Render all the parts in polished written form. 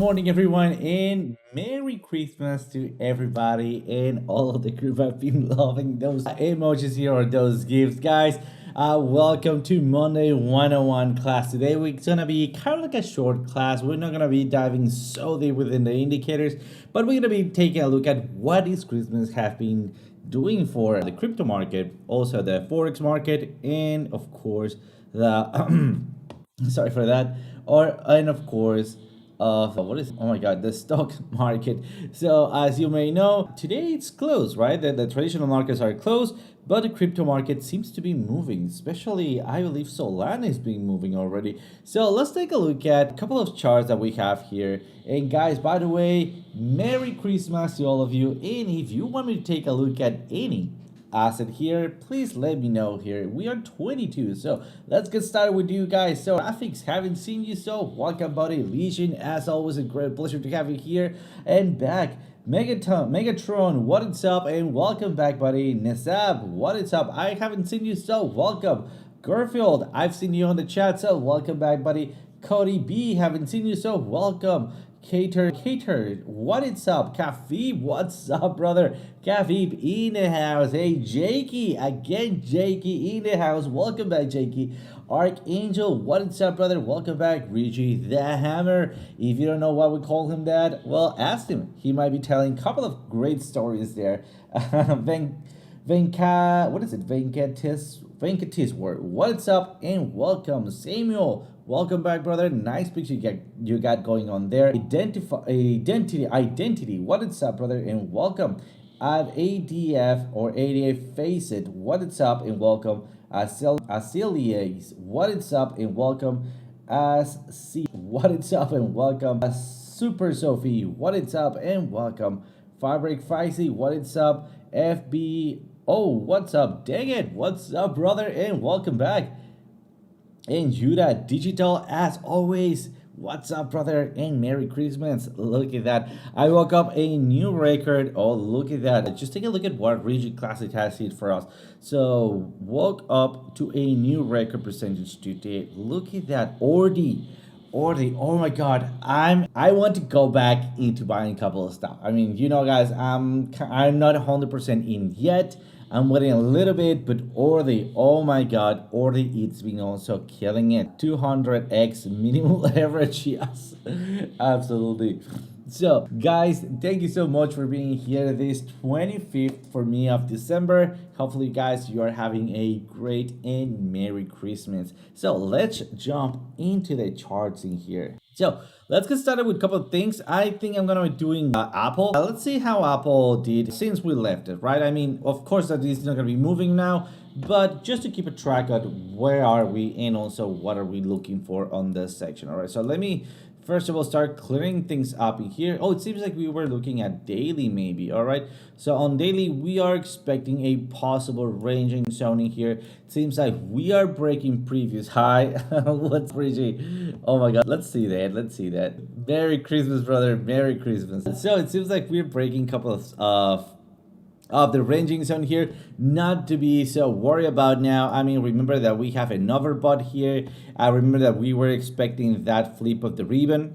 morning, everyone, and Merry Christmas to everybody and all of the group. I've been loving those emojis here or those gifts, guys. Welcome to Monday 101 class. Today, we're gonna be kind of like a short class. We're not gonna be diving so deep within the indicators, but we're gonna be taking a look at what is Christmas have been doing for the crypto market, also the forex market, and of course the sorry for that, or and of course of what is oh my god, the stock market. So as you may know, today it's closed, right? The traditional markets are closed, but the crypto market seems to be moving, especially I believe Solana is being moving already. So let's take a look at a couple of charts that we have here. And guys, by the way, Merry Christmas to all of you. And if you want me to take a look at any asset here, please let me know here. We are 22, so let's get started with you guys. So graphics, haven't seen you, so welcome buddy. Legion, as always, a great pleasure to have you here and back. Megatron, what is up, and welcome back buddy. Nesab, what is up? I haven't seen you, so welcome. Garfield, I've seen you on the chat, so welcome back buddy. Cody B, haven't seen you, so welcome. Cater, what is up? Kafib, what's up, brother? Kafib in the house. Hey, Jakey, again, Jakey in the house. Welcome back, Jakey. Archangel, what is up, brother? Welcome back. Reggie the Hammer. If you don't know why we call him that, well, ask him. He might be telling a couple of great stories there. What is it? Venkatiswar, what's up and welcome. Samuel, welcome back, brother. Nice picture you got going on there. Identity, what is up, brother, and welcome. At ADF or ADF Face It, what is up and welcome. Asilias, what is up and welcome. As C, what is up and welcome. Super Sophie, what is up and welcome. Fabric Feisty, what is up. FB, oh, what's up? Dang it, what's up, brother, and welcome back. And Judah Digital, as always, what's up, brother, and Merry Christmas. Look at that. I woke up a new record. Oh, look at that. Just take a look at what Rigid Classic has hit for us. So, woke up to a new record percentage today. Look at that. Ordi, oh my god, I want to go back into buying a couple of stuff. I mean, you know, guys, I'm not 100% in yet. I'm waiting a little bit, but Ordi, oh my god, Ordi, it's been also killing it. 200x minimal average, yes, absolutely. So, guys, thank you so much for being here this 25th for me of December. Hopefully, guys, you are having a great and Merry Christmas. So, let's jump into the charts in here. So, let's get started with a couple of things. I think I'm gonna be doing Apple. Let's see how Apple did since we left it, right? I mean, of course, that is not gonna be moving now, but just to keep a track of where are we and also what are we looking for on this section. All right, so let me first of all start clearing things up in here. Oh, it seems like we were looking at daily maybe. All right, so on daily we are expecting a possible ranging zone in here. It seems like we are breaking previous high. What's crazy? Oh my god, let's see that. Merry Christmas, brother, Merry Christmas. So it seems like we're breaking a couple of the ranging zone here, not to be so worried about now. I mean, remember that we have another bot here. I remember that we were expecting that flip of the ribbon.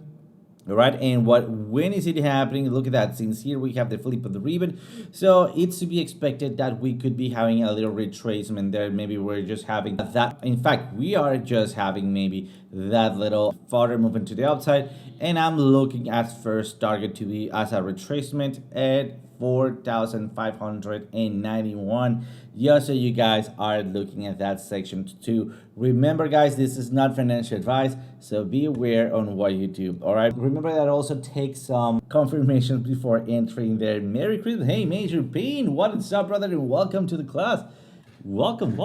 All right, and when is it happening? Look at that. Since here we have the flip of the ribbon, so it's to be expected that we could be having a little retracement there. Maybe we're just having that. In fact, we are just having maybe that little further movement to the upside, and I'm looking at first target to be as a retracement at 4,591. Yeah, so you guys are looking at that section too. Remember, guys, this is not financial advice, so be aware on what you do. All right, remember that also take some confirmations before entering there. Merry Christmas. Hey, Major Pain, what is up, brother, and welcome to the class. Welcome.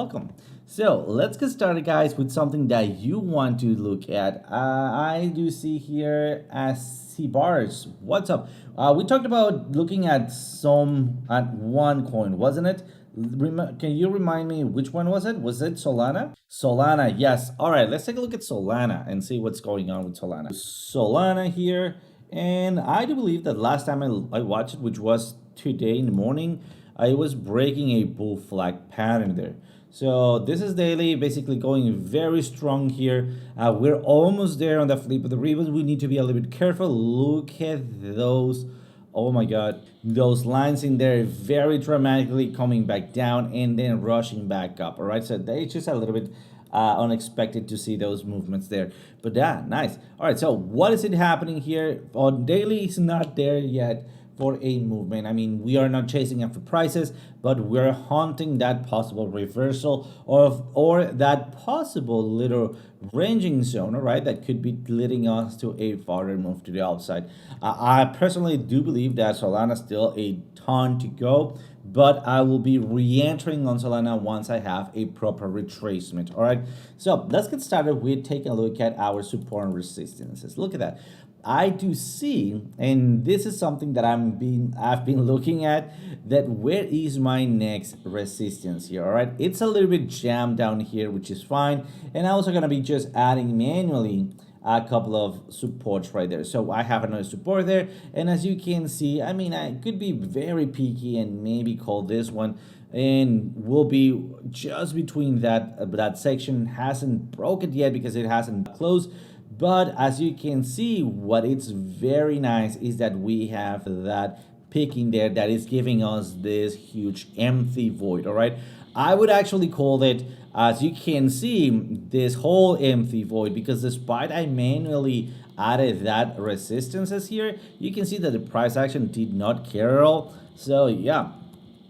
So let's get started, guys, with something that you want to look at. I do see here as bars. What's up? We talked about looking at one coin, wasn't it? Can you remind me which one was it? Was it Solana? Solana, yes. All right, let's take a look at Solana and see what's going on with Solana. Solana here, and I do believe that last time I watched it, which was today in the morning, I was breaking a bull flag pattern there. So this is daily, basically going very strong here. We're almost there on the flip of the ribbons. We need to be a little bit careful. Look at those. Oh my God, those lines in there very dramatically coming back down and then rushing back up. All right, so they just a little bit unexpected to see those movements there. But yeah, nice. All right, so what is it happening here? On daily is not there yet for a movement. I mean, we are not chasing after prices, but we're hunting that possible reversal or that possible little ranging zone, all right, that could be leading us to a farther move to the upside. I personally do believe that Solana still a ton to go, but I will be re-entering on Solana once I have a proper retracement. All right, so let's get started with taking a look at our support and resistances. Look at that. I do see, and this is something that I've been looking at, that where is my next resistance here? All right, it's a little bit jammed down here, which is fine, and I'm also gonna be just adding manually a couple of supports right there. So I have another support there, and as you can see, I mean, I could be very peaky and maybe call this one, and we'll be just between that section. Hasn't broken yet because it hasn't closed. But as you can see, what it's very nice is that we have that pick in there that is giving us this huge empty void. All right, I would actually call it, as you can see, this whole empty void, because despite I manually added that resistances here, you can see that the price action did not care at all. So yeah,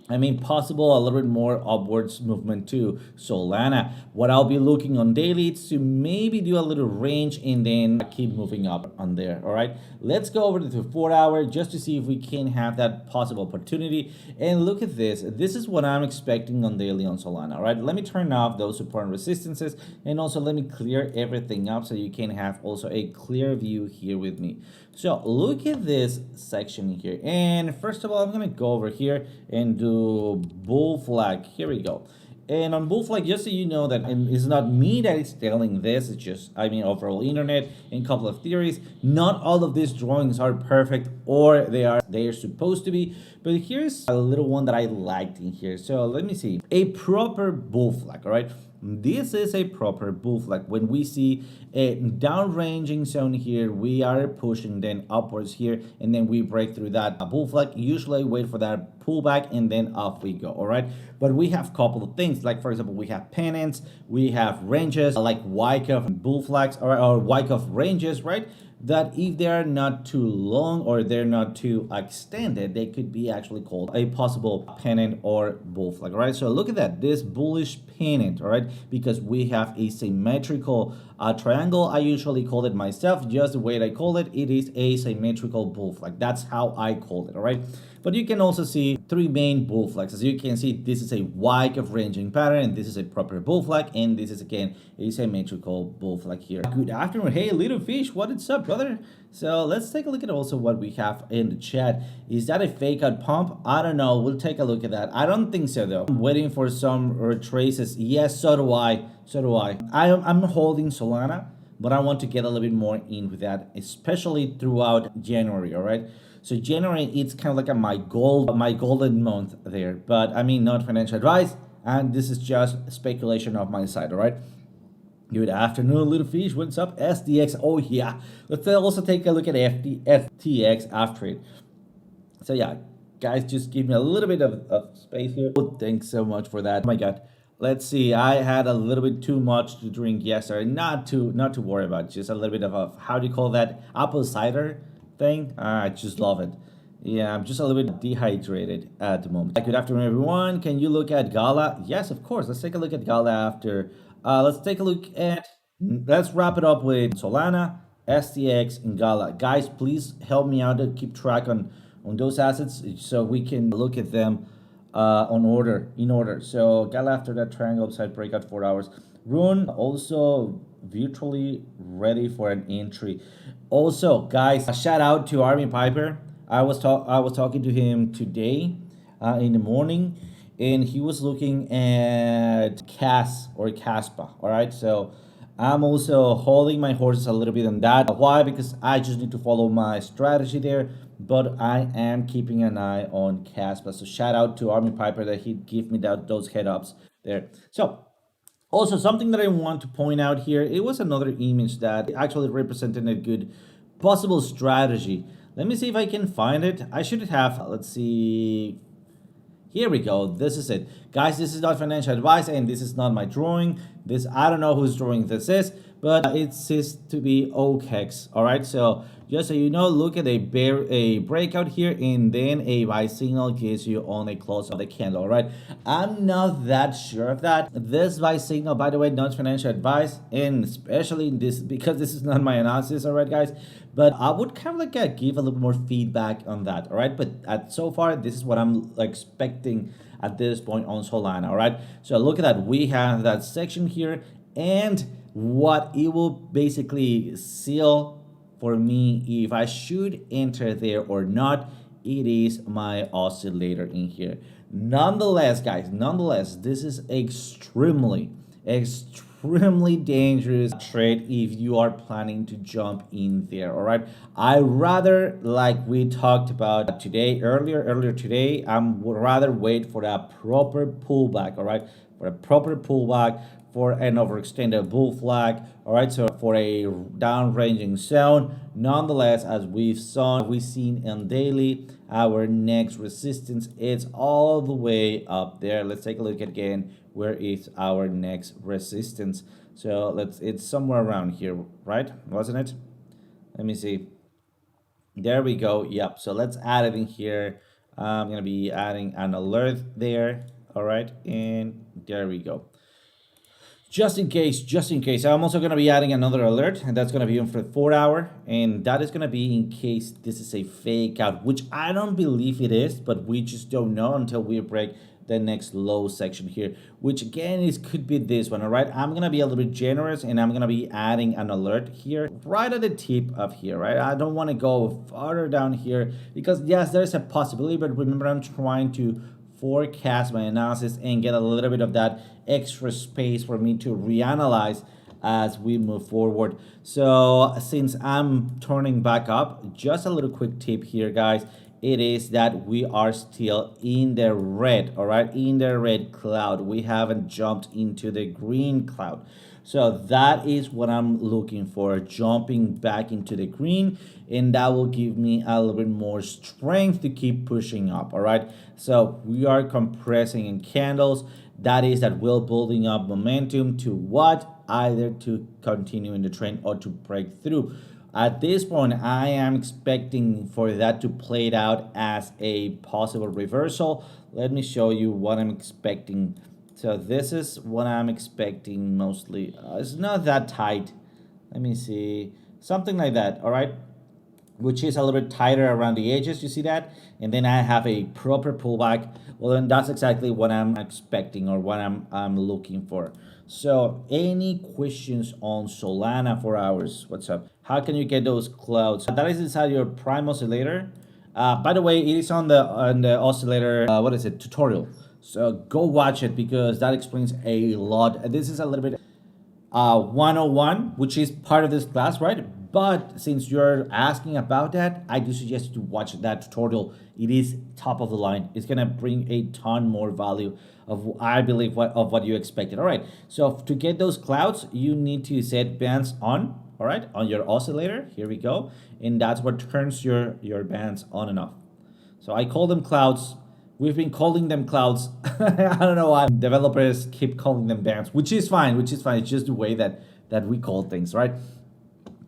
I mean, possible a little bit more upwards movement to Solana. What I'll be looking on daily is to maybe do a little range and then keep moving up on there. All right, let's go over to the 4 hour just to see if we can have that possible opportunity. And look at this. This is what I'm expecting on daily on Solana. All right, let me turn off those support and resistances, and also let me clear everything up so you can have also a clear view here with me. So look at this section here, and first of all, I'm gonna go over here and do bull flag. Here we go. And on bull flag, just so you know that, and it's not me that is telling this, it's just, I mean, overall internet and a couple of theories. Not all of these drawings are perfect, or they are supposed to be, but here's a little one that I liked in here. So let me see, a proper bull flag. All right, this is a proper bull flag. When we see a downranging zone here, we are pushing then upwards here, and then we break through that bull flag. Usually wait for that pullback, and then off we go. All right, but we have a couple of things, like for example, we have pennants, we have ranges like Wyckoff bull flags, or Wyckoff ranges, right? That if they're not too long or they're not too extended, they could be actually called a possible pennant or bull flag. All right, so look at that, this bullish pennant. All right, because we have a symmetrical triangle. I usually call it myself, just the way I call it, it is a symmetrical bull flag. That's how I call it. All right, but you can also see three main bull flags. As you can see, this is a Wyckoff ranging pattern, and this is a proper bull flag, and this is again a symmetrical bull flag here. Good afternoon. Hey, little fish, what is up, brother? So let's take a look at also what we have in the chat. Is that a fake out pump? I don't know. We'll take a look at that. I don't think so though. I'm waiting for some retraces. Yes, so do I. So do I. I'm holding Solana, but I want to get a little bit more in with that, especially throughout January. All right. So January, it's kind of like my golden month there. But I mean, not financial advice, and this is just speculation of my side. All right. Good afternoon, little fish. What's up, SDX? Oh yeah. Let's also take a look at FTX after it. So yeah, guys, just give me a little bit of space here. Oh, thanks so much for that. Oh my God. Let's see. I had a little bit too much to drink yesterday. Not to worry about. Just a little bit of a, how do you call that, apple cider thing. I just love it. Yeah, I'm just a little bit dehydrated at the moment. Good afternoon, everyone. Can you look at Gala? Yes, of course. Let's take a look at Gala after. Let's take a look at. Let's wrap it up with Solana, STX, and Gala. Guys, please help me out to keep track on those assets so we can look at them in order. So Gala after that triangle upside breakout 4 hours. Rune also virtually ready for an entry. Also, guys, a shout out to Army Piper. I was talking to him today in the morning, and he was looking at CAS or CASPA. All right, so I'm also holding my horses a little bit on that. Why? Because I just need to follow my strategy there, but I am keeping an eye on CASPA. So shout out to Army Piper that he gave me those head ups. there. So also, something that I want to point out here, it was another image that actually represented a good possible strategy. Let me see if I can find it. I should have, let's see. Here we go. This is it. Guys, this is not financial advice and this is not my drawing. This, I don't know whose drawing this is, but it says to be OKEX. All right. So just so you know, look at a breakout here and then a buy signal gives you on a close of the candle. All right. I'm not that sure of that. This buy signal, by the way, not financial advice, and especially in this, because this is not my analysis. All right, guys. But I would kind of like give a little more feedback on that. All right. But so far, this is what I'm expecting at this point on Solana. All right. So look at that. We have that section here and what it will basically seal for me if I should enter there or not. It is my oscillator in here. Nonetheless, guys, this is extremely dangerous trade if you are planning to jump in there. All right, I rather, like we talked about today earlier today, would rather wait for a proper pullback. All right, for a proper pullback, for an overextended bull flag. All right, so for a down ranging zone. Nonetheless, as we've seen in daily, our next resistance is all the way up there. Let's take a look again. Where is our next resistance? So it's somewhere around here, right? Wasn't it? Let me see. There we go. Yep. So let's add it in here. I'm gonna be adding an alert there. All right, and there we go. Just in case, I'm also going to be adding another alert, and that's going to be on for the 4 hour, and that is going to be in case this is a fake out, which I don't believe it is, but we just don't know until we break the next low section here, which again could be this one. All right, I'm going to be a little bit generous, and I'm going to be adding an alert here right at the tip of here. Right, I don't want to go farther down here because yes, there's a possibility, but remember, I'm trying to forecast my analysis and get a little bit of that extra space for me to reanalyze as we move forward. So since I'm turning back up, just a little quick tip here, guys. It is that we are still in the red, all right, in the red cloud. We haven't jumped into the green cloud. So that is what I'm looking for, jumping back into the green, and that will give me a little bit more strength to keep pushing up. All right, so we are compressing in candles. That is that we're building up momentum to what? Either to continue in the trend or to break through. At this point, I am expecting for that to play it out as a possible reversal. Let me show you what I'm expecting. So this is what I'm expecting mostly. It's not that tight. Let me see. Something like that, all right? Which is a little bit tighter around the edges, you see that? And then I have a proper pullback. Well, then that's exactly what I'm expecting or what I'm looking for. So any questions on Solana for hours? What's up? How can you get those clouds? That is inside your prime oscillator. By the way, it is on the oscillator, what is it, tutorial. So go watch it because that explains a lot. This is a little bit 101, which is part of this class, right? But since you're asking about that, I do suggest you to watch that tutorial. It is top of the line. It's gonna bring a ton more value of, I believe, what you expected. All right, so to get those clouds, you need to set bands on, all right, on your oscillator. Here we go, and that's what turns your bands on and off. So I call them clouds. We've been calling them clouds. I don't know why developers keep calling them bands, which is fine. It's just the way that we call things, right?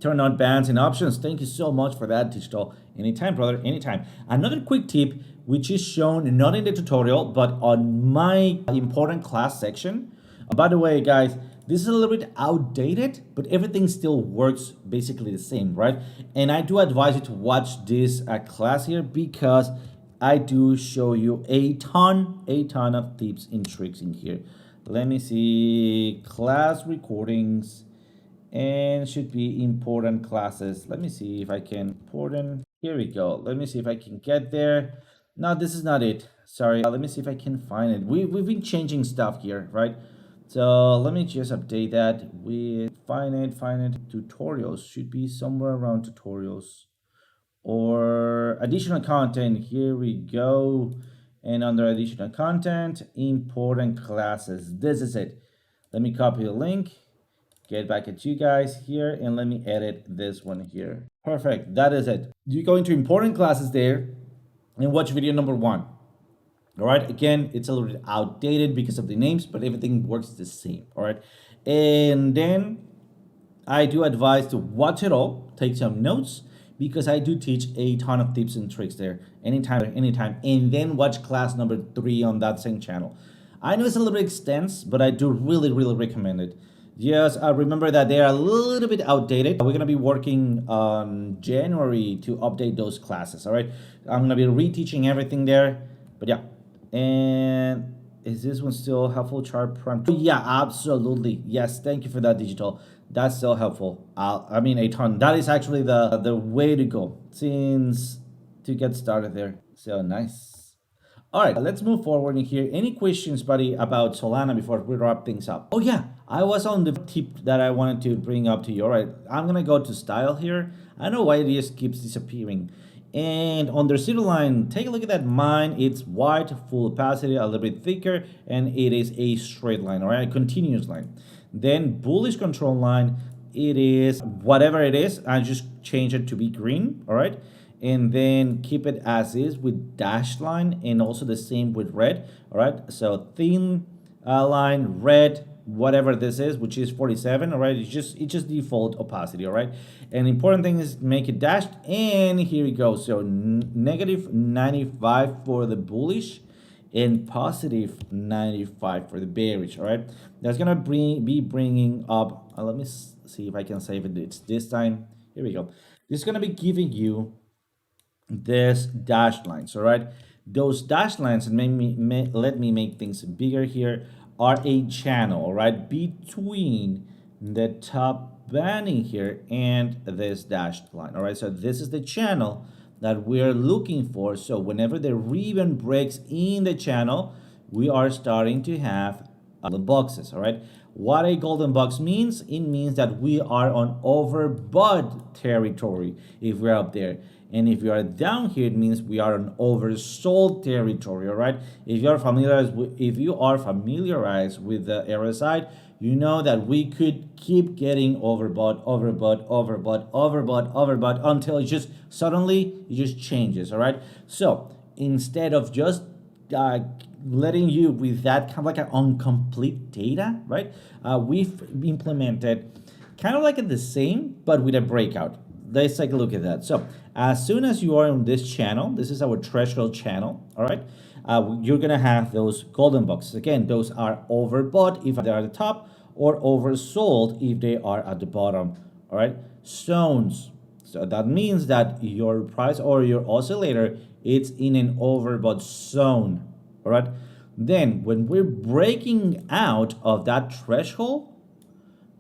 Turn on bands and options. Thank you so much for that, Digital. Anytime, brother, anytime. Another quick tip, which is shown not in the tutorial, but on my important class section. By the way, guys, this is a little bit outdated, but everything still works basically the same, right? And I do advise you to watch this class here because I do show you a ton of tips and tricks in here. Let me see, class recordings, and should be important classes. Let me see if I can important. Here we go. Let me see if I can get there. No, this is not it. Sorry. Let me see if I can find it. We've been changing stuff here, right? So let me just update that. We find it. Tutorials should be somewhere around tutorials or additional content. Here we go. And under additional content, important classes. This is it. Let me copy the link, get back at you guys here, and let me edit this one here. Perfect, that is it. You go into important classes there and watch video number 1. All right, again, it's a little bit outdated because of the names, but everything works the same. All right, and then I do advise to watch it all, take some notes, because I do teach a ton of tips and tricks there anytime, and then watch class number 3 on that same channel. I know it's a little bit extensive, but I do really recommend it. Just remember that they are a little bit outdated. We're gonna be working on January to update those classes. All right, I'm gonna be reteaching everything there, but yeah. And is this one still helpful? Chart prime? Oh, yeah, absolutely. Yes, thank you for that, Digital. That's still helpful. I mean, a ton. That is actually the way to go since to get started there. So nice. All right, let's move forward in here. Any questions, buddy, about Solana before we wrap things up? Oh yeah, I was on the tip that I wanted to bring up to you. All right, I'm gonna go to style here. I don't know why it just keeps disappearing. And on the zero line, take a look at that. Mine, it's white, full opacity, a little bit thicker, and it is a straight line, all right, a continuous line. Then bullish control line, it is whatever it is, I just change it to be green, all right? And then keep it as is with dashed line, and also the same with red, all right? So thin line, red, whatever this is, which is 47, all right? It's just default opacity, all right? And important thing is make it dashed, and here we go. So negative 95 for the bullish and positive 95 for the bearish, all right? That's gonna be bringing up, let me see if I can save it. It's this time. Here we go. This is gonna be giving you this dashed lines, all right? Those dashed lines, and let me make things bigger here, are a channel, all right, between the top banding here and this dashed line, all right? So this is the channel that we're looking for. So whenever the ribbon breaks in the channel, we are starting to have golden boxes, all right? What a golden box means, it means that we are on overbought territory if we're up there. And if you are down here, it means we are on oversold territory, all right? If you are familiarized with the RSI, you know that we could keep getting overbought until it just suddenly it just changes, all right? So instead of just letting you with that kind of like an incomplete data, right? We've implemented kind of like the same, but with a breakout. Let's take a look at that. So as soon as you are on this channel, this is our threshold channel, all right? You're gonna have those golden boxes. Again, those are overbought if they're at the top, or oversold if they are at the bottom, all right? Zones. So that means that your price or your oscillator, it's in an overbought zone, all right? Then when we're breaking out of that threshold,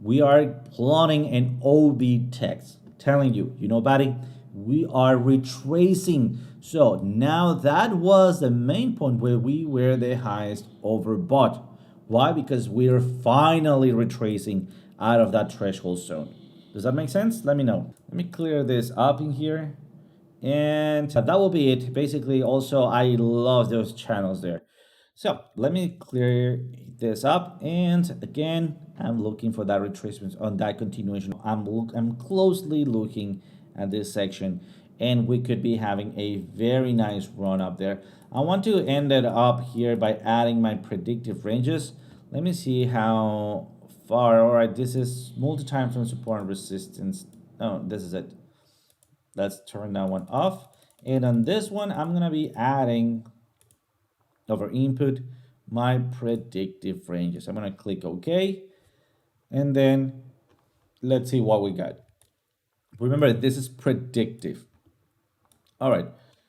we are plotting an OB text telling you, you know, buddy, we are retracing. So now that was the main point where we were the highest overbought. Why? Because we're finally retracing out of that threshold zone. Does that make sense? Let me know. Let me clear this up in here. And that will be it. Basically, also, I love those channels there. So let me clear this up. And again, I'm looking for that retracement on that continuation. I'm closely looking at this section, and we could be having a very nice run up there. I want to end it up here by adding my predictive ranges. Let me see how far. All right, this is multi-time frame support and resistance. Oh, this is it. Let's turn that one off. And on this one, I'm gonna be adding over input my predictive ranges. I'm gonna click OK, and then let's see what we got. Remember, this is predictive. All right,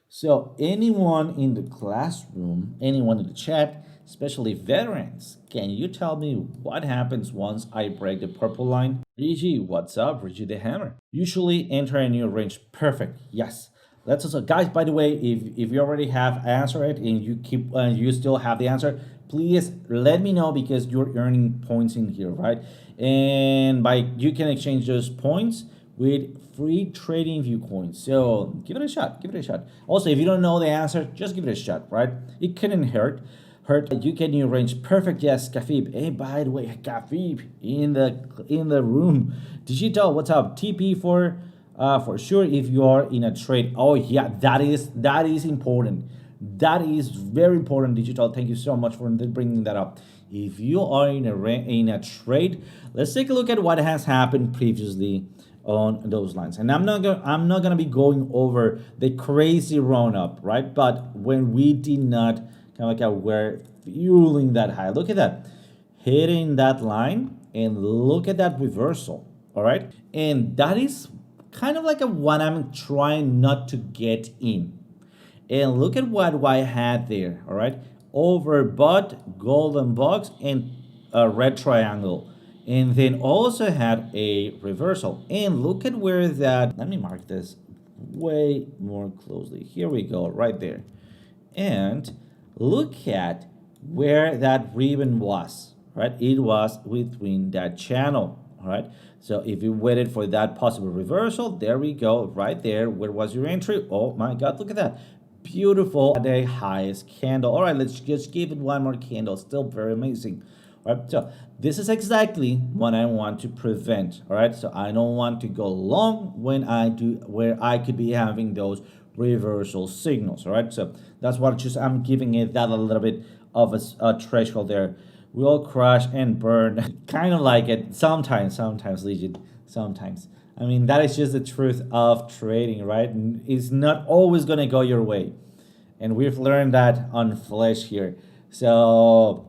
so anyone in the classroom, anyone in the chat, especially veterans, can you tell me what happens once I break the purple line? Reggie, what's up? Reggie the Hammer. Usually enter a new range. Perfect. Yes. Let's also, guys, by the way, if you already have answered it and you still have the answer, please let me know, because you're earning points in here, right? And you can exchange those points with free trading view coins. So give it a shot. Give it a shot. Also, if you don't know the answer, just give it a shot, right? It couldn't hurt. You can new range perfect. Yes, Kafib. Hey, by the way, Kafib in the room. Digital, what's up? TP for sure if you are in a trade. Oh yeah, that is important. That is very important, Digital. Thank you so much for bringing that up. If you are in a trade, let's take a look at what has happened previously on those lines. And I'm not gonna be going over the crazy run up, right? But when we did not kind of like we're fueling that high. Look at that, hitting that line, and look at that reversal. All right, and that is kind of like a what I'm trying not to get in. And look at what I had there. All right, overbought, golden box, and a red triangle, and then also had a reversal. And look at where that, let me mark this way more closely. Here we go, right there. And look at where that ribbon was, right? It was within that channel, all right? So if you waited for that possible reversal, there we go, right there. Where was your entry? Oh my God, look at that. Beautiful, the highest candle. All right, let's just give it one more candle. Still very amazing. All right, so this is exactly what I want to prevent. All right, so I don't want to go long when I do, where I could be having those reversal signals. All right, so that's what just I'm giving it that a little bit of a threshold there. We all crash and burn, kind of like it sometimes, Legion, sometimes. I mean, that is just the truth of trading, right? It's not always gonna go your way, and we've learned that on Flash here. So, all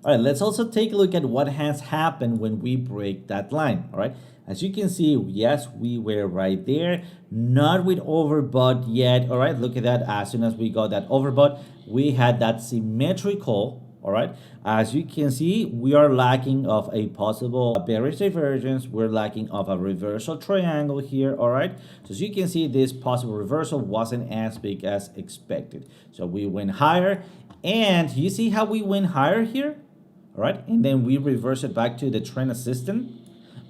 right, let's also take a look at what has happened when we break that line. All right, as you can see, yes, we were right there, not with overbought yet. All right, look at that. As soon as we got that overbought, we had that symmetrical. All right, as you can see, we are lacking of a possible bearish divergence. We're lacking of a reversal triangle here. All right, so as you can see, this possible reversal wasn't as big as expected. So we went higher, and you see how we went higher here. All right, and then we reverse it back to the trend assistant.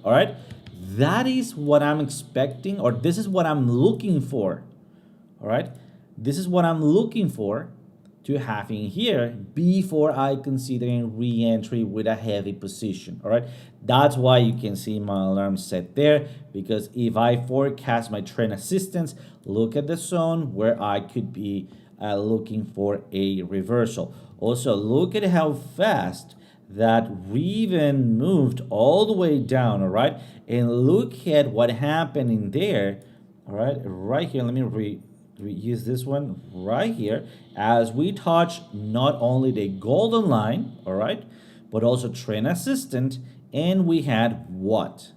All right, that is what I'm expecting, or this is what I'm looking for. All right, this is what I'm looking for to have in here before I consider re-entry with a heavy position. All right, that's why you can see my alarm set there, because if I forecast my trend assistance, look at the zone where I could be looking for a reversal. Also, look at how fast that ribbon moved all the way down. All right, and look at what happened in there. All right, right here, let me use this one right here, as we touch not only the golden line, all right, but also trend assistant, and we had what?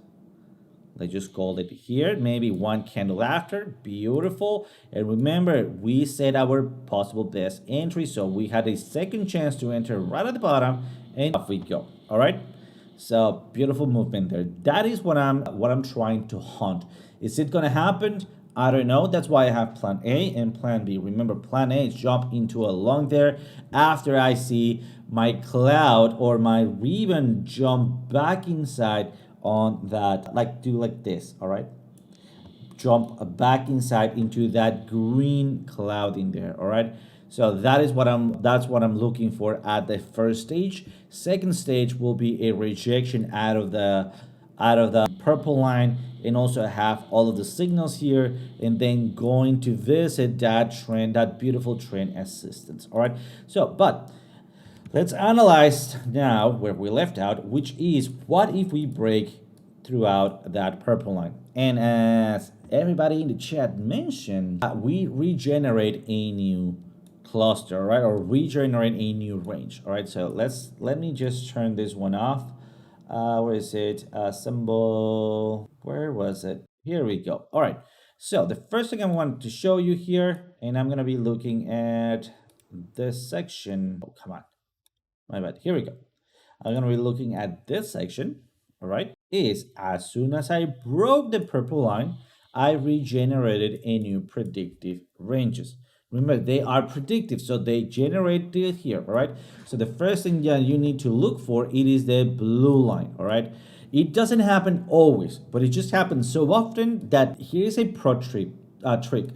Let's just call it here, maybe one candle after. Beautiful. And remember, we set our possible best entry, so we had a second chance to enter right at the bottom, and off we go. All right, so beautiful movement there. That is what I'm trying to hunt. Is it gonna happen? I don't know. That's why I have plan A and plan B. Remember, plan A is jump into a long there after I see my cloud or my ribbon jump back inside on that, like do like this. All right, jump back inside into that green cloud in there. All right, so that's what I'm looking for at the first stage. Second stage will be a rejection out of the purple line, and also have all of the signals here, and then going to visit that trend, that beautiful trend assistance. All right, so but let's analyze now where we left out, which is what if we break throughout that purple line. And as everybody in the chat mentioned, we regenerate a new cluster, right, or regenerate a new range. All right, so let me just turn this one off. Where is it? Symbol. Where was it? Here we go. All right. So the first thing I want to show you here, and I'm going to be looking at this section. Oh, come on. My bad. Here we go. I'm going to be looking at this section. All right. Is as soon as I broke the purple line, I regenerated a new predictive ranges. Remember, they are predictive, so they generate it here, all right? So the first thing that you need to look for, it is the blue line, all right? It doesn't happen always, but it just happens so often that here's a pro trick, not trick,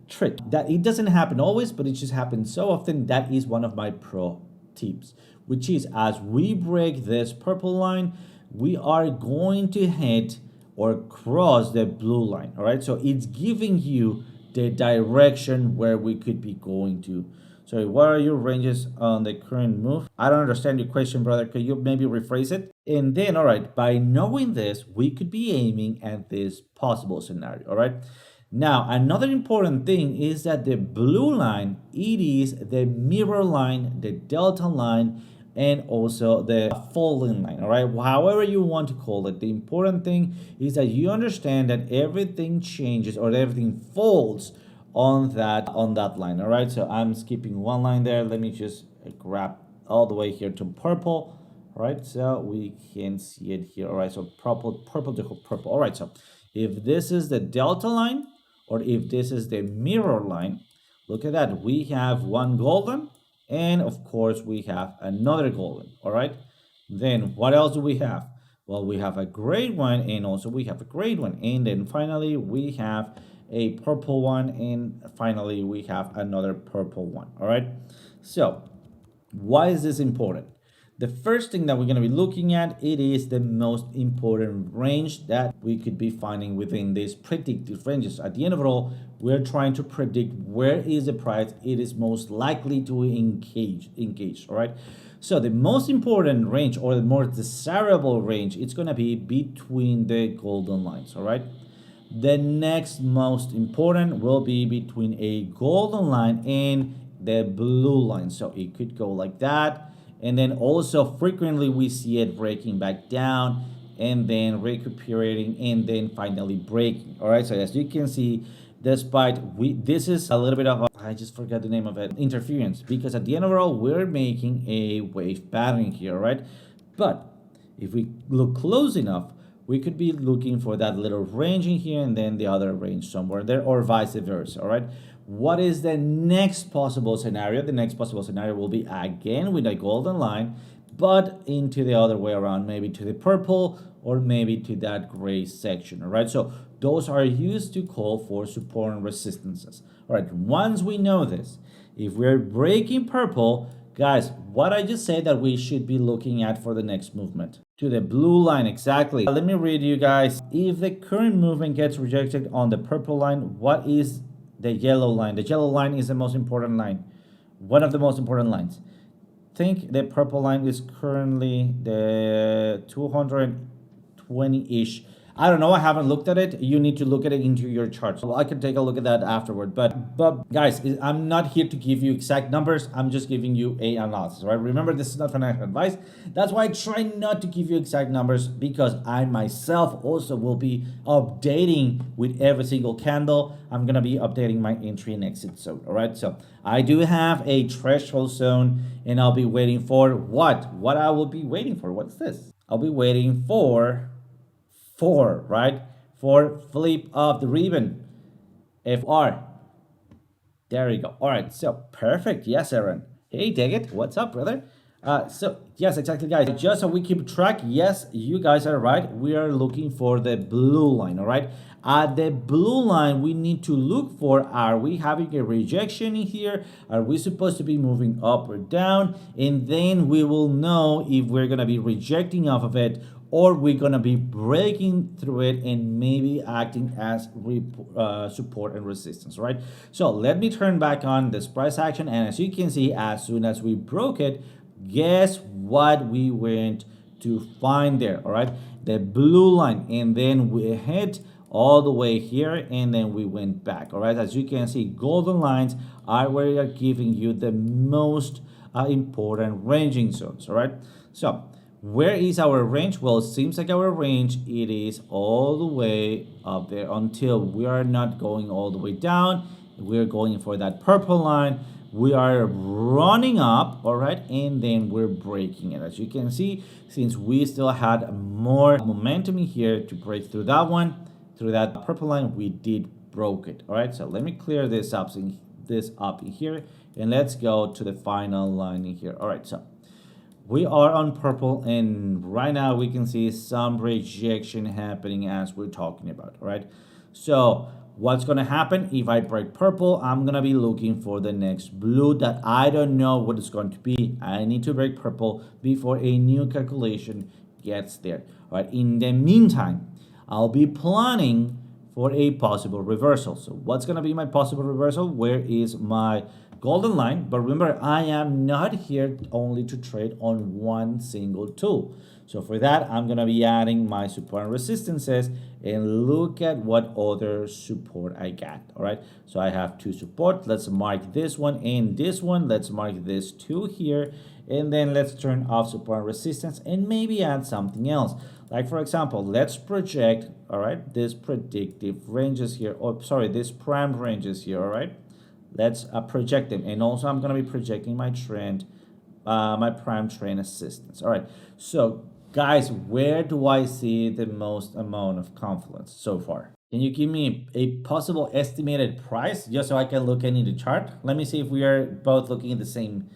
trick. That it doesn't happen always, but it just happens so often. That is one of my pro tips, which is as we break this purple line, we are going to hit or cross the blue line. All right, so it's giving you the direction where we could be going to. So what are your ranges on the current move? I don't understand your question, brother. Could you maybe rephrase it? And then, all right, by knowing this, we could be aiming at this possible scenario, all right? Now, another important thing is that the blue line, it is the mirror line, the delta line, and also the falling line, all right? However you want to call it, the important thing is that you understand that everything changes or everything folds on that line, all right? So I'm skipping one line there. Let me just grab all the way here to purple, all right? So we can see it here, all right? So purple to purple, all right? So if this is the delta line or if this is the mirror line, look at that. We have one golden and of course we have another golden, all right? Then what else do we have? Well, we have a gray one and also we have a gray one. And then finally we have a purple one and finally we have another purple one, all right? So why is this important? The first thing that we're going to be looking at, it is the most important range that we could be finding within these predictive ranges. At the end of it all, we're trying to predict where is the price it is most likely to engage, all right? So the most important range or the more desirable range, it's going to be between the golden lines, all right? The next most important will be between a golden line and the blue line. So it could go like that. And then also frequently we see it breaking back down and then recuperating and then finally breaking. All right, so as you can see, despite this is a little bit of I just forgot the name of it, interference, because at the end of it all, we're making a wave pattern here, right? But if we look close enough, we could be looking for that little range in here and then the other range somewhere there or vice versa, all right? What is the next possible scenario? The next possible scenario will be again with a golden line, but into the other way around, maybe to the purple or maybe to that gray section, all right? So those are used to call for support and resistances. All right, once we know this, if we're breaking purple, guys, what I just said that we should be looking at for the next movement. To the blue line, exactly. Let me read you guys. If the current movement gets rejected on the purple line, what is the yellow line? The yellow line is the most important line. One of the most important lines. Think the purple line is currently the 220-ish. I don't know. I haven't looked at it. You need to look at it into your chart. So I can take a look at that afterward. But guys, I'm not here to give you exact numbers. I'm just giving you a analysis, right? Remember, this is not financial advice. That's why I try not to give you exact numbers, because I myself also will be updating with every single candle. I'm going to be updating my entry and exit zone, all right? So I do have a threshold zone and I'll be waiting for what? What I will be waiting for? What's this? I'll be waiting for 4, right? For flip of the ribbon, FR. There you go. All right, so perfect. Yes, Aaron. Hey, Daggett, what's up, brother? So yes, exactly, guys. Just so we keep track, yes, you guys are right. We are looking for the blue line, all right? At the blue line, we need to look for, are we having a rejection in here? Are we supposed to be moving up or down? And then we will know if we're going to be rejecting off of it or we're going to be breaking through it and maybe acting as support and resistance, right? So let me turn back on this price action. And as you can see, as soon as we broke it, guess what we went to find there, all right? The blue line. And then we hit all the way here and then we went back, all right? As you can see, golden lines are where they are giving you the most important ranging zones, all right? So where is our range? Well, it seems like our range, it is all the way up there until we are not going all the way down. We're going for that purple line. We are running up, all right, and then we're breaking it. As you can see, since we still had more momentum in here to break through that one, through that purple line, we did broke it, all right? So let me clear this up in here, and let's go to the final line in here. All right, so We are on purple, and right now we can see some rejection happening as we're talking about, all right? So what's gonna happen if I break purple? I'm gonna be looking for the next blue that I don't know what it's going to be. I need to break purple before a new calculation gets there. All right, in the meantime, I'll be planning for a possible reversal. So what's gonna be my possible reversal? Where is my golden line? But remember, I am not here only to trade on one single tool. So for that, I'm gonna be adding my support and resistances and look at what other support I got. All right, so I have two support. Let's mark this one and this one. Let's mark this two here, and then let's turn off support and resistance and maybe add something else. Like for example, let's project, all right, this predictive ranges here, or sorry, this prime ranges here, all right? Let's project them. And also I'm gonna be projecting my trend, my prime trend assistance. All right, so guys, where do I see the most amount of confluence so far? Can you give me a possible estimated price just so I can look into the chart? Let me see if we are both looking at the same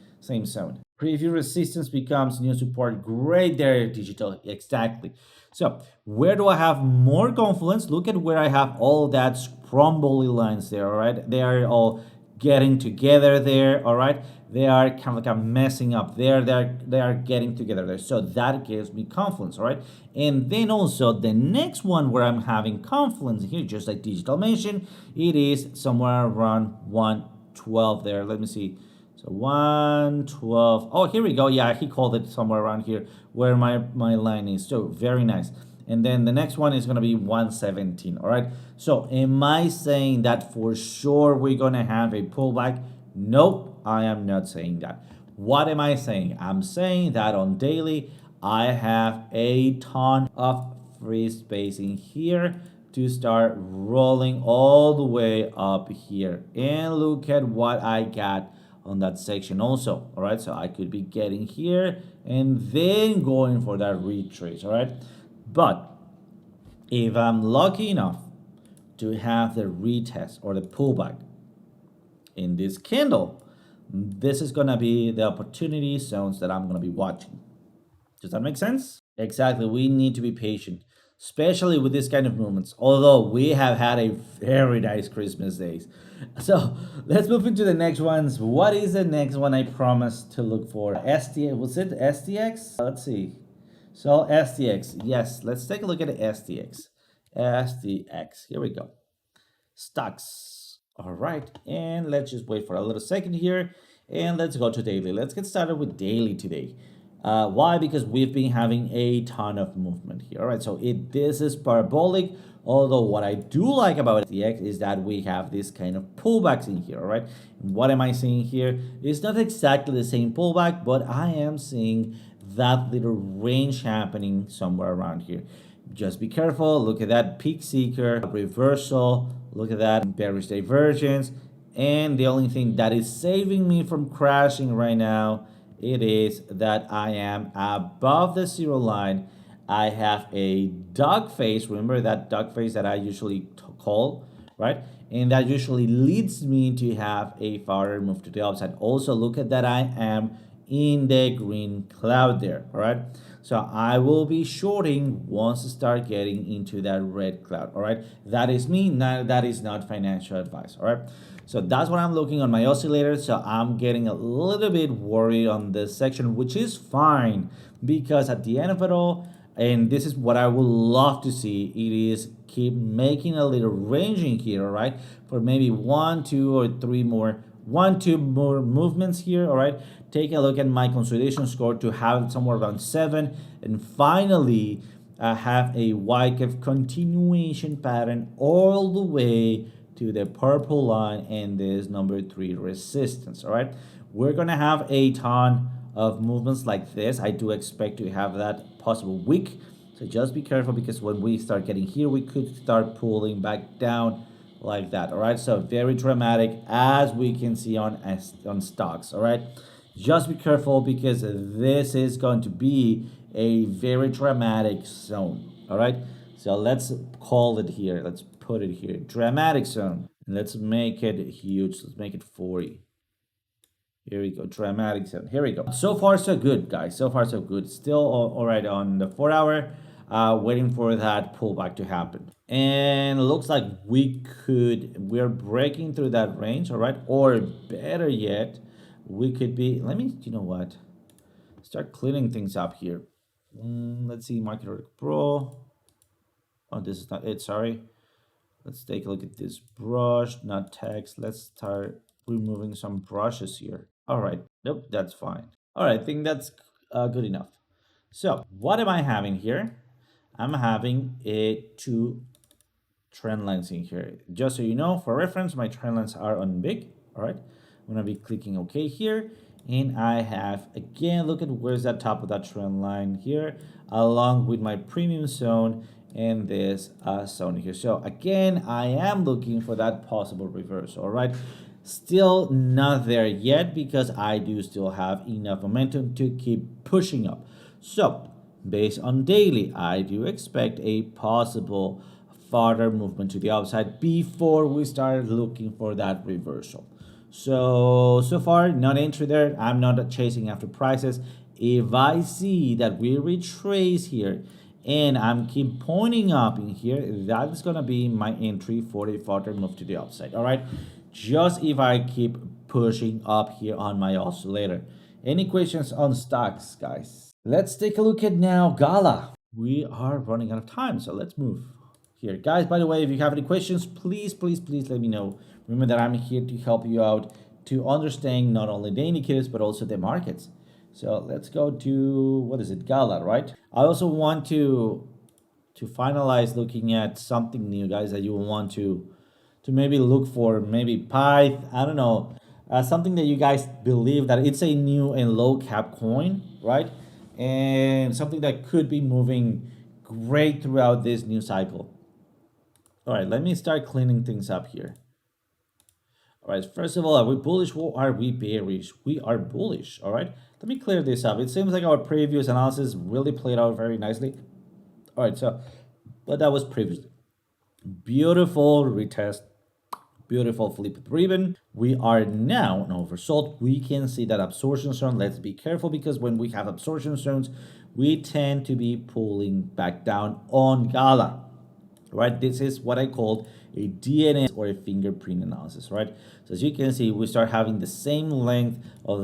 zone. Preview resistance becomes new support. Great there, digital. Exactly. So where do I have more confluence? Look at where I have all that crumbly lines there, all right? They are all getting together there, all right? They are kind of like I'm messing up there. They are getting together there. So that gives me confluence, all right? And then also the next one where I'm having confluence here, just like digital mentioned, it is somewhere around 112 there. Let me see. So 112. Oh, here we go. Yeah, he called it somewhere around here where my line is. So very nice. And then the next one is going to be 117. All right. So am I saying that for sure we're going to have a pullback? Nope, I am not saying that. What am I saying? I'm saying that on daily, I have a ton of free space in here to start rolling all the way up here. And look at what I got on that section also. All right, so I could be getting here and then going for that retrace. All right, but if I'm lucky enough to have the retest or the pullback in this candle, this is gonna be the opportunity zones that I'm gonna be watching. Does that make sense? Exactly. We need to be patient, especially with this kind of movements. Although we have had a very nice Christmas days. So let's move into the next ones. What is the next one I promised to look for? STX, was it STX? Let's see. So STX, yes, let's take a look at the STX. STX, here we go. Stocks. All right, and let's just wait for a little second here, and let's go to daily. Let's get started with daily today. Why? Because we've been having a ton of movement here. All right, so this is parabolic. Although what I do like about STX is that we have this kind of pullbacks in here. All right, and what am I seeing here? It's not exactly the same pullback, but I am seeing that little range happening somewhere around here. Just be careful. Look at that peak seeker reversal. Look at that bearish divergence. And the only thing that is saving me from crashing right now, it is that I am above the zero line. I have a dog face. Remember that dog face that I usually call, right? And that usually leads me to have a farther move to the upside. Also, look at that. I am in the green cloud there, all right? So I will be shorting once I start getting into that red cloud, all right? That is me, that is not financial advice, all right? So that's what I'm looking on my oscillator. So I'm getting a little bit worried on this section, which is fine because at the end of it all, and this is what I would love to see, it is keep making a little ranging here, all right? For maybe one, two, or three more, two more movements here, all right? Take a look at my consolidation score to have somewhere around 7, and finally have a YKF continuation pattern all the way to the purple line and this number 3 resistance. All right, we're gonna have a ton of movements like this. I do expect to have that possible week, so just be careful because when we start getting here, we could start pulling back down like that. All right, so very dramatic as we can see on stocks. All right, just be careful because this is going to be a very dramatic zone. All right, so let's call it here. Let's put it here, dramatic zone. Let's make it huge. Let's make it 40. Here we go, dramatic zone. Here we go. So far, so good, guys. So far, so good. Still all right on the 4 hour. Waiting for that pullback to happen. And it looks like we're breaking through that range, all right? Or better yet, we could be, you know what? Start cleaning things up here. Let's see, Market Order Pro. Oh, this is not it, sorry. Let's take a look at this brush, not text. Let's start removing some brushes here. All right, nope, that's fine. All right, I think that's good enough. So what am I having here? I'm having two trend lines in here. Just so you know, for reference, my trend lines are on big. All right, I'm gonna be clicking OK here. And I have, again, look at where's that top of that trend line here, along with my premium zone and this zone here. So again, I am looking for that possible reversal, all right? Still not there yet because I do still have enough momentum to keep pushing up. So based on daily, I do expect a possible further movement to the upside before we start looking for that reversal. So far, not entry there. I'm not chasing after prices. If I see that we retrace here and I'm keep pointing up in here, that is gonna be my entry for a further move to the upside. All right, just if I keep pushing up here on my oscillator. Any questions on stocks, guys? Let's take a look at now Gala. We are running out of time, so let's move here, guys. By the way, if you have any questions, please let me know. Remember that I'm here to help you out to understand not only the indicators but also the markets. So let's go to, what is it, Gala, right? I also want to finalize looking at something new, guys, that you want to maybe look for, maybe Pyth, I don't know, something that you guys believe that it's a new and low cap coin, right? And something that could be moving great throughout this new cycle. All right, let me start cleaning things up here. All right, first of all, are we bullish or are we bearish? We are bullish, all right? Let me clear this up. It seems like our previous analysis really played out very nicely. All right, so, but that was previously. Beautiful retest, beautiful flip with ribbon. We are now on oversold. We can see that absorption zone. Let's be careful because when we have absorption zones, we tend to be pulling back down on Gala. Right, this is what I called a DNA or a fingerprint analysis, right? So as you can see, we start having the same length of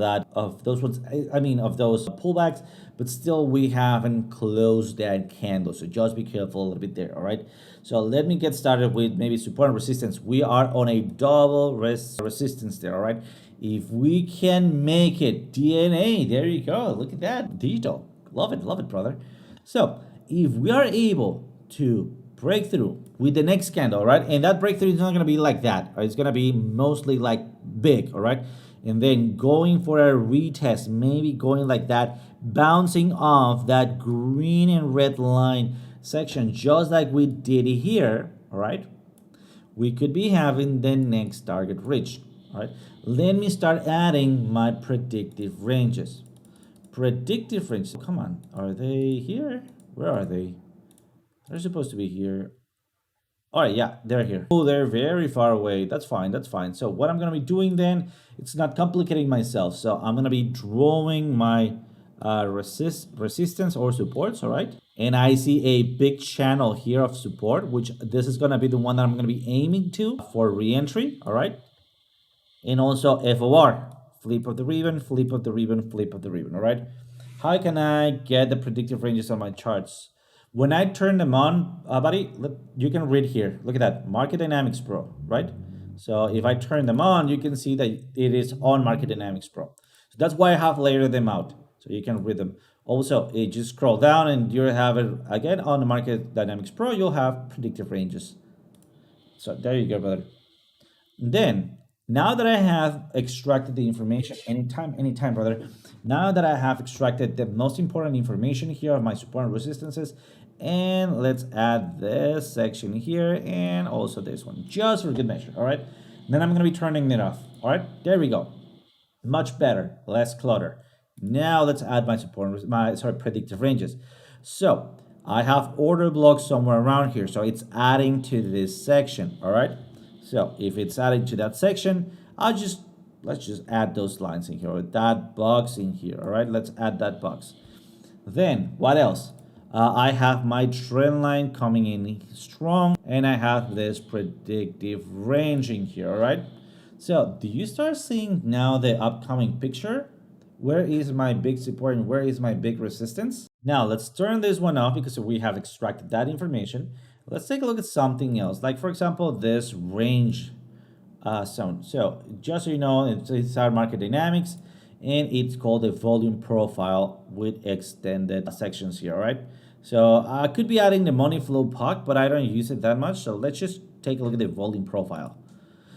those ones, of those pullbacks, but still we haven't closed that candle. So just be careful a little bit there, all right? So let me get started with maybe support and resistance. We are on a double resistance there, all right? If we can make it DNA, there you go. Look at that, digital. Love it, brother. So if we are able to breakthrough with the next candle, right? And that breakthrough is not going to be like that. Right? It's going to be mostly like big, all right? And then going for a retest, maybe going like that, bouncing off that green and red line section, just like we did here, all right? We could be having the next target reached, all right? Let me start adding my predictive ranges. Predictive ranges, come on, are they here? Where are they? They're supposed to be here. All right, yeah, they're here. Oh, they're very far away. That's fine, that's fine. So what I'm gonna be doing then, it's not complicating myself. So I'm gonna be drawing my resistance or supports, all right? And I see a big channel here of support, which this is gonna be the one that I'm gonna be aiming to for re-entry, all right? And also FOR, flip of the ribbon, flip of the ribbon, flip of the ribbon, all right? How can I get the predictive ranges on my charts? When I turn them on, buddy, look, you can read here. Look at that, Market Dynamics Pro, right? So if I turn them on, you can see that it is on Market Dynamics Pro. So that's why I have layered them out, so you can read them. Also, you just scroll down and you have it again on the Market Dynamics Pro, you'll have predictive ranges. So there you go, brother. Then, now that I have extracted the information, anytime, brother, now that I have extracted the most important information here of my support and resistances, and let's add this section here and also this one, just for good measure, all right? Then I'm gonna be turning it off, all right? There we go. Much better, less clutter. Now let's add my support, predictive ranges. So I have order blocks somewhere around here, so it's adding to this section, all right? So if it's adding to that section, I'll just let's just add those lines in here, or that box in here. All right, let's add that box. Then what else? I have my trend line coming in strong, and I have this predictive range in here. All right, so do you start seeing now the upcoming picture? Where is my big support and where is my big resistance? Now let's turn this one off because we have extracted that information. Let's take a look at something else, like for example this range zone. So just so you know, it's our market dynamics, and it's called a volume profile with extended sections here. All right, so I could be adding the money flow puck, but I don't use it that much, so let's just take a look at the volume profile.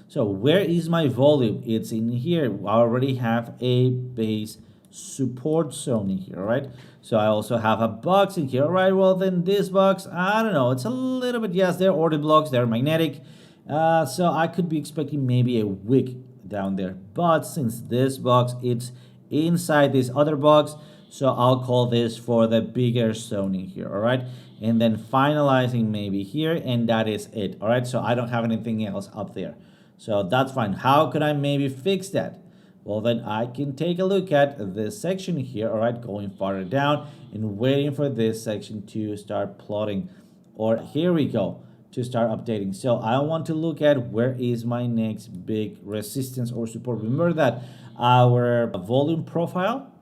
So where is my volume? It's in here. I already have a base support zone in here, right? So I also have a box in here. All right, well then this box, I don't know, it's a little bit, yes, they're order blocks, they're magnetic. So I could be expecting maybe a wick down there. But since this box, it's inside this other box, so I'll call this for the bigger zone in here, all right? And then finalizing maybe here, and that is it, all right? So I don't have anything else up there. So that's fine. How could I maybe fix that? Well, then I can take a look at this section here, all right, going farther down and waiting for this section to start plotting. Or here we go, to start updating. So I want to look at where is my next big resistance or support. Remember that our volume profile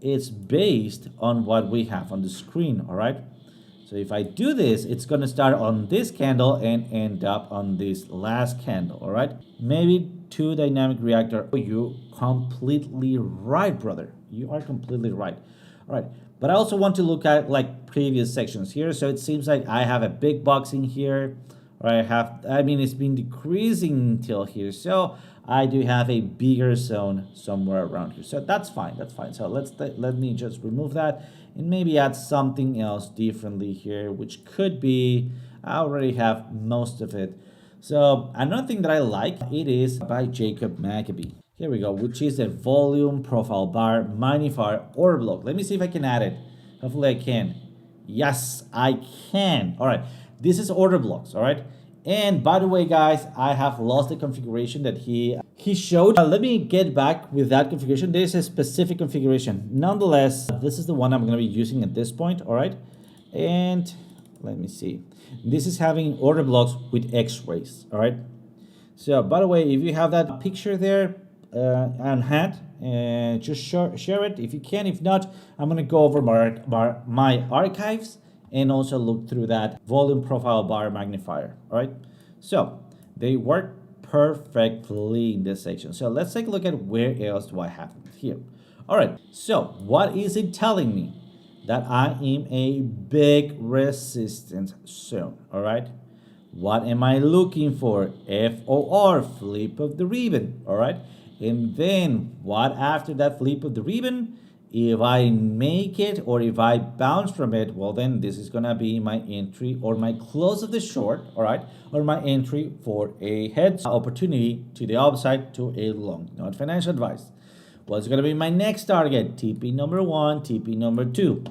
is based on what we have on the screen, all right? So if I do this, it's going to start on this candle and end up on this last candle, all right? Maybe two dynamic reactor. You completely right, brother. You are completely right. All right, but I also want to look at like previous sections here. So it seems like I have a big box in here, or I mean, it's been decreasing till here. So I do have a bigger zone somewhere around here. So that's fine, that's fine. So let me just remove that and maybe add something else differently here, which could be, I already have most of it. So another thing that I like, it is by Jacob Maccabee. Here we go, which is a volume profile bar magnifier order block. Let me see if I can add it. Hopefully I can. Yes, I can. All right, this is order blocks, all right? And by the way, guys, I have lost the configuration that he showed. Let me get back with that configuration. There's a specific configuration. Nonetheless, this is the one I'm going to be using at this point, all right? And let me see. This is having order blocks with X-rays, all right? So, by the way, if you have that picture there on hand, and just share it if you can. If not, I'm going to go over my archives and also look through that volume profile bar magnifier, all right? So they work perfectly in this section. So let's take a look at where else do I have it here. All right, so what is it telling me? That I am a big resistance zone, all right? What am I looking for? FOR, flip of the ribbon, all right? And then what after that flip of the ribbon? If I make it or if I bounce from it, well then this is gonna be my entry or my close of the short, all right? Or my entry for a heads opportunity to the upside to a long, not financial advice. What's gonna be my next target? TP number 1, TP number 2.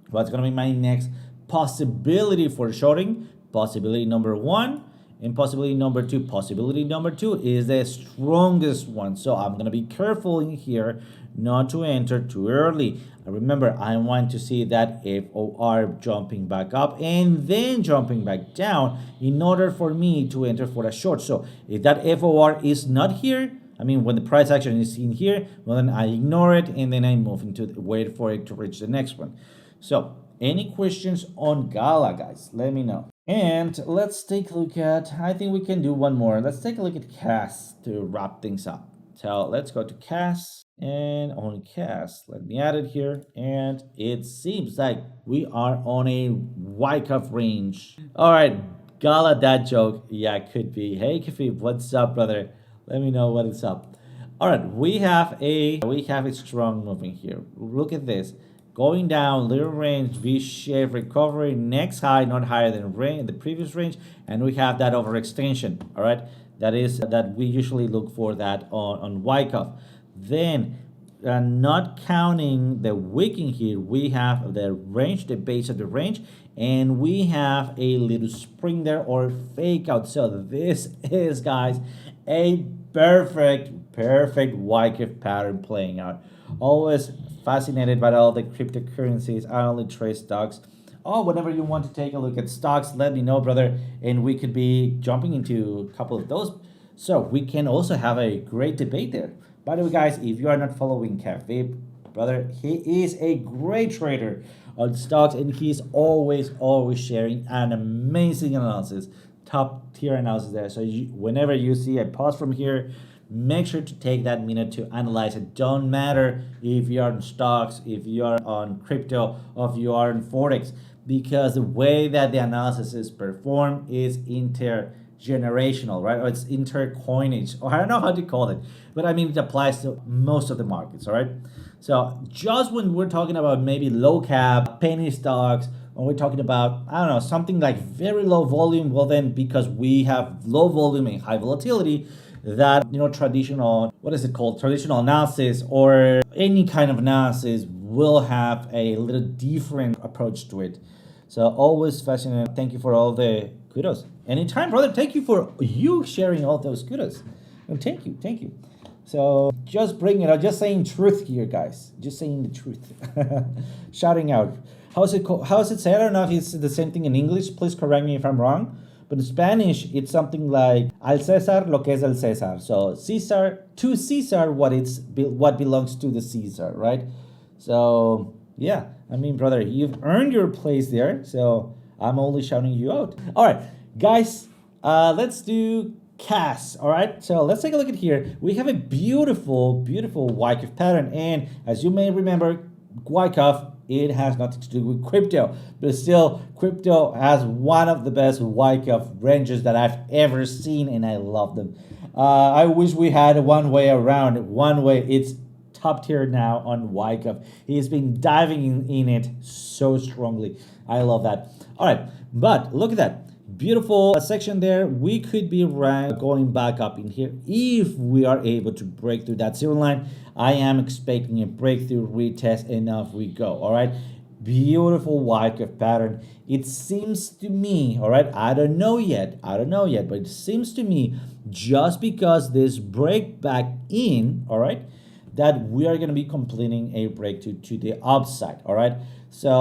What's gonna be my next possibility for shorting? Possibility number 1 and possibility number 2. Possibility number 2 is the strongest one. So I'm gonna be careful in here not to enter too early. Remember, I want to see that FOR jumping back up and then jumping back down in order for me to enter for a short. So if that FOR is not here, I mean, when the price action is in here, well, then I ignore it and then I move into wait for it to reach the next one. So any questions on Gala, guys? Let me know. And let's take a look at, I think we can do one more. Let's take a look at CAS to wrap things up. So let's go to CAS and on CAS, let me add it here. And it seems like we are on a Wyckoff range. All right, Gala, that joke. Yeah, could be. Hey, Kafib, what's up, brother? Let me know what is up. All right, we have a strong moving here. Look at this. Going down, little range, V-shaped recovery, next high, not higher than the previous range, and we have that overextension, all right? That we usually look for that on Wyckoff. Then, not counting the wicking here, we have the range, the base of the range, and we have a little spring there or fake out. So this is, guys, a perfect Wyckoff pattern playing out. Always fascinated by all the cryptocurrencies. I only trade stocks. Oh, whenever you want to take a look at stocks, let me know, brother, and we could be jumping into a couple of those. So we can also have a great debate there. By the way, guys, if you are not following Cafe, brother, he is a great trader on stocks, and he's always sharing an amazing analysis, top tier analysis there. So whenever you see a post from here, make sure to take that minute to analyze it. Don't matter if you are in stocks, if you are on crypto, or if you are in forex, because the way that the analysis is performed is intergenerational, right? Or it's intercoinage, or I don't know how to call it, but I mean it applies to most of the markets, all right? So just when we're talking about maybe low cap, penny stocks, or we're talking about, I don't know, something like very low volume, well then, because we have low volume and high volatility, that, traditional, what is it called, traditional analysis or any kind of analysis will have a little different approach to it. So always fascinating. Thank you for all the kudos. Anytime, brother. Thank you for you sharing all those kudos. And thank you. So just bring it out, just saying truth here, guys. Just saying the truth. Shouting out. How is it said? I don't know if it's the same thing in English. Please correct me if I'm wrong. But in Spanish, it's something like al César lo que es el César. So Caesar, to Caesar, what belongs to the Caesar, right? So yeah, I mean, brother, you've earned your place there. So I'm only shouting you out. All right, guys, let's do CAS. All right, so let's take a look at here. We have a beautiful Wyckoff pattern, and as you may remember, Wyckoff, it has nothing to do with crypto, but still, crypto has one of the best Wyckoff ranges that I've ever seen, and I love them. I wish we had one way around. One way, it's top tier now on Wyckoff. He's been diving in it so strongly. I love that. All right, but look at that. Beautiful section there. We could be going back up in here if we are able to break through that zero line. I am expecting a breakthrough retest, and off we go. All right, beautiful Wyckoff pattern. It seems to me, all right, I don't know yet, but it seems to me, just because this break back in, all right, that we are going to be completing a breakthrough to the upside. All right, so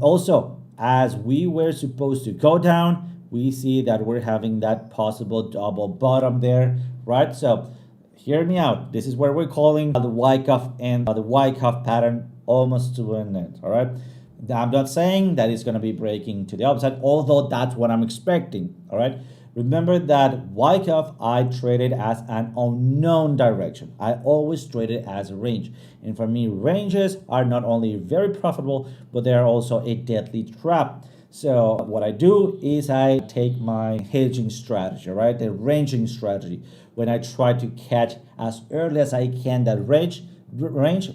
also, as we were supposed to go down, we see that we're having that possible double bottom there, right? So hear me out. This is where we're calling the Wyckoff and the Wyckoff pattern almost to an end, all right? I'm not saying that it's going to be breaking to the upside, although that's what I'm expecting, all right? Remember that Wyckoff, I traded as an unknown direction. I always traded as a range. And for me, ranges are not only very profitable, but they are also a deadly trap. So what I do is I take my hedging strategy, right? The ranging strategy. When I try to catch as early as I can that range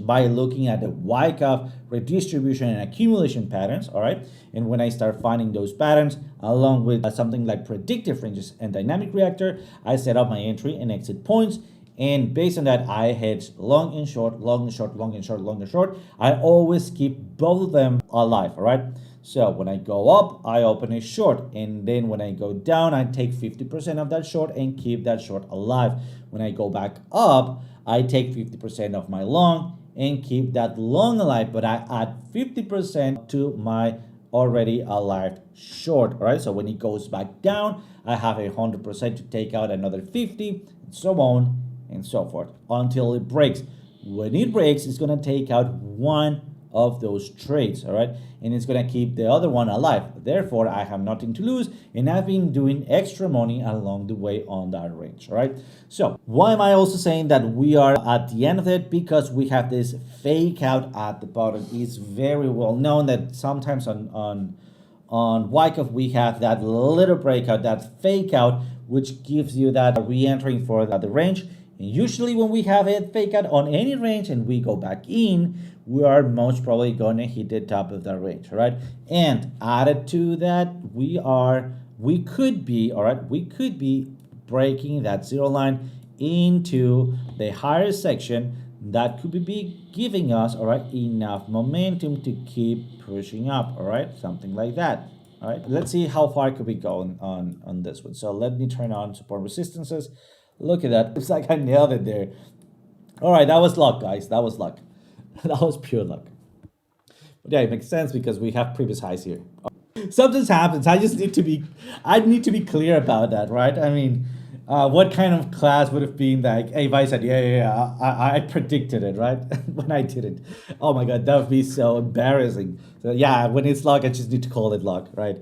by looking at the Wyckoff redistribution and accumulation patterns, all right? And when I start finding those patterns, along with something like predictive ranges and dynamic reactor, I set up my entry and exit points. And based on that, I hedge long and short, long and short, long and short, long and short. I always keep both of them alive, all right? So when I go up, I open a short, and then when I go down, I take 50% of that short and keep that short alive. When I go back up, I take 50% of my long and keep that long alive, but I add 50% to my already alive short, all right? So when it goes back down, I have 100% to take out another 50, and so on and so forth until it breaks. When it breaks, it's gonna take out one of those trades, all right, and it's gonna keep the other one alive. Therefore, I have nothing to lose, and I've been doing extra money along the way on that range, all right? So why am I also saying that we are at the end of it? Because we have this fake out at the bottom. It's very well known that sometimes on Wyckoff we have that little breakout, that fake out, which gives you that re-entering for the range. And usually when we have a fake out on any range and we go back in, we are most probably going to hit the top of the range, right? And added to that, we could be breaking that zero line into the higher section that could be giving us, all right, enough momentum to keep pushing up, all right, something like that. All right, let's see how far could we go on this one. So let me turn on support resistances. Look at that. It's like I nailed it there. All right, that was luck, guys. That was luck. That was pure luck. But yeah, it makes sense because we have previous highs here. Something happens. I need to be clear about that, right? I mean, what kind of class would have been like, hey, if I said, yeah, I predicted it, right? When I didn't. Oh my God, that would be so embarrassing. So yeah, when it's luck, I just need to call it luck, right?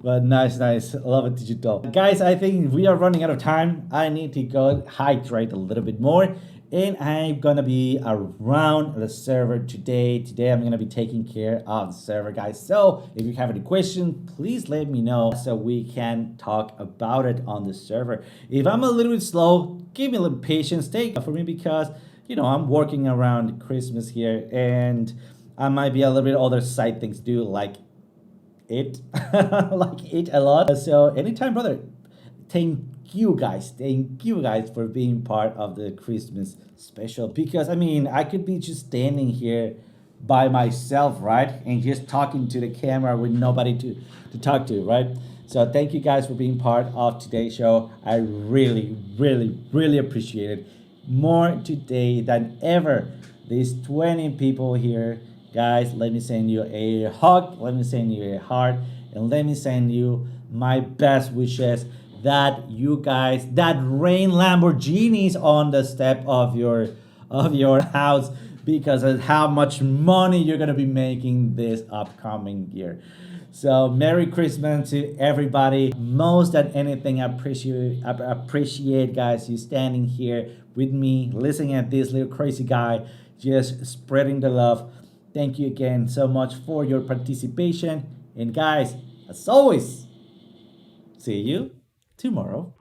But nice, nice. I love it, digital. Guys, I think we are running out of time. I need to go hydrate a little bit more. And I'm gonna be around the server today. Today I'm gonna be taking care of the server, guys. So if you have any questions, please let me know so we can talk about it on the server. If I'm a little bit slow, give me a little patience. Take it for me because I'm working around Christmas here, and I might be a little bit other side things to do, like it like it a lot. So anytime, brother. Thank you guys for being part of the Christmas special, because I mean I could be just standing here by myself, right, and just talking to the camera with nobody to talk to, right? So thank you guys for being part of today's show. I really really really appreciate it more today than ever. These 20 people here, guys, let me send you a hug, let me send you a heart, and let me send you my best wishes that you guys, that rain Lamborghinis on the step of your house, because of how much money you're gonna be making this upcoming year. So Merry Christmas to everybody. Most than anything, I appreciate guys you standing here with me, listening at this little crazy guy, just spreading the love. Thank you again so much for your participation. And guys, as always, see you tomorrow.